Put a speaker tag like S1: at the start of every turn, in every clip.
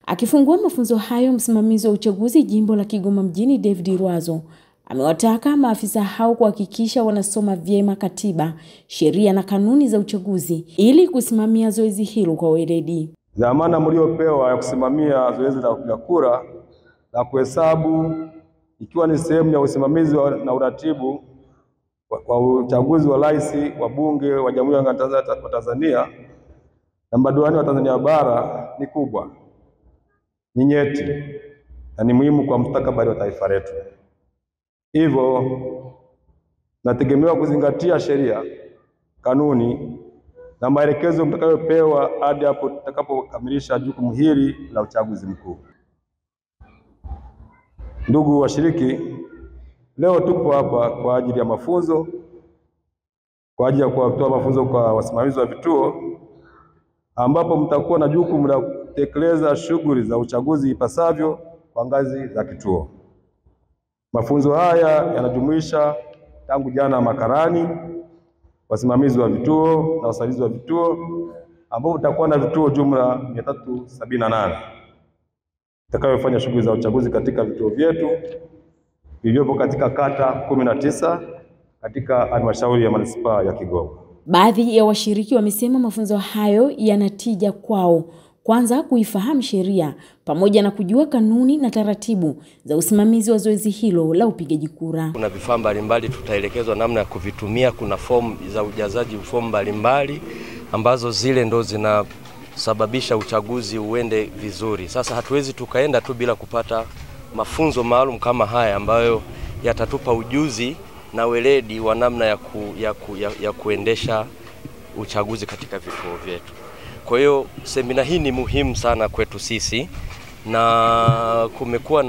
S1: Akifungua mafunzo hayo, msimamizi wa uchaguzi jimbo la Kigoma mjini David Rwazo amewataka maafisa hao kuhakikisha wanasoma vyema katiba, sheria na kanuni za uchaguzi ili kusimamia zoezi hilo kwa weledi.
S2: Dhamana mliopewa ya kusimamia zoezi la kupiga kura na kuhesabu, ikiwa ni sehemu ya usimamizi na uratibu wa uchaguzi wa rais, wa bunge wa Jamhuri ya Muungano wa Tanzania na madiwani wa Tanzania bara, ni kubwa, ni nyeti na ni muhimu kwa mustakabali wa taifa letu. Hivyo nategemewa kuzingatia sheria, kanuni na maelekezo mtakayopewa hadi hapo tutakapokamilisha jukumu hili la uchaguzi mkuu. Ndugu washiriki, leo tupo hapa kwa ajili ya mafunzo, kwa ajili ya kutoa mafunzo kwa wasimamizi wa vituo, ambapo mtakuwa na jukumu la kutekeleza shughuli za uchaguzi ipasavyo kwa ngazi za kituo. Mafunzo haya yanajumuisha tangu jana makarani, wasimamizi wa vituo na wasaidizi wa vituo, ambapo tutakuwa na vituo jumla 378 tutakayofanya shughuli za uchaguzi katika vituo vyetu vilivyopo katika kata 19 katika halmashauri ya manispaa ya Kigoma.
S1: Baadhi ya washiriki wamesema mafunzo hayo yanatija kwao, kwanza kuifahamu sheria pamoja na kujua kanuni na taratibu za usimamizi wa zoezi hilo la upigaji kura.
S3: Kuna vifaa mbalimbali tutaelekezwa namna ya kuvitumia. Kuna fomu za ujazaji, fomu mbalimbali ambazo zile ndo zinasababisha uchaguzi uende vizuri. Sasa hatuwezi tukaenda tu bila kupata mafunzo maalum kama haya ambayo yatatupa ujuzi na weledi wa namna ya kuendesha uchaguzi katika vituo vyetu. Kwa hiyo semina hii ni muhimu sana kwetu sisi, na kumekuwa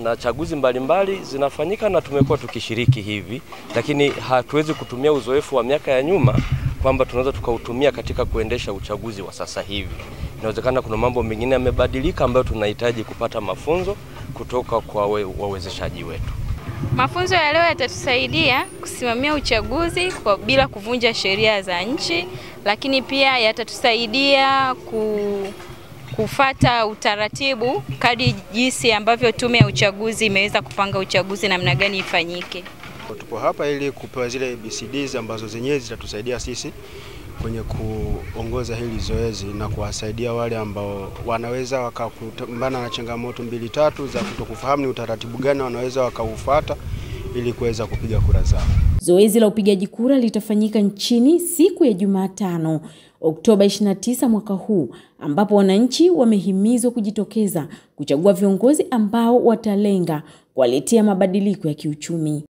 S3: na chaguzi mbalimbali zinafanyika na tumekuwa tukishiriki hivi, lakini hatuwezi kutumia uzoefu wa miaka ya nyuma kwamba tunaweza tukautumia katika kuendesha uchaguzi wa sasa hivi. Inawezekana kuna mambo mengine yamebadilika ambayo tunahitaji kupata mafunzo kutoka kwa wawezeshaji wetu.
S4: Mafunzo ya leo yatatusaidia kusimamia uchaguzi bila kuvunja sheria za nchi, lakini pia yatatusaidia kufuata utaratibu kadri jinsi ambavyo tume ya uchaguzi imeweza kupanga uchaguzi namna gani ifanyike.
S5: Tupo hapa ili kupewa zile ABCDs ambazo zenyewe zitatusaidia sisi kwenye kuongoza hili zoezi na kuwasaidia wale ambao wanaweza wakakumbana na changamoto 2-3 za kutokufahamu ni utaratibu gani wanaweza wakaufuata ili kuweza kupiga kura zao.
S1: Zoezi la upigaji kura litafanyika nchini siku ya Jumatano, Oktoba 29 mwaka huu, ambapo wananchi wamehimizwa kujitokeza kuchagua viongozi ambao watalenga kuwaletea mabadiliko ya kiuchumi.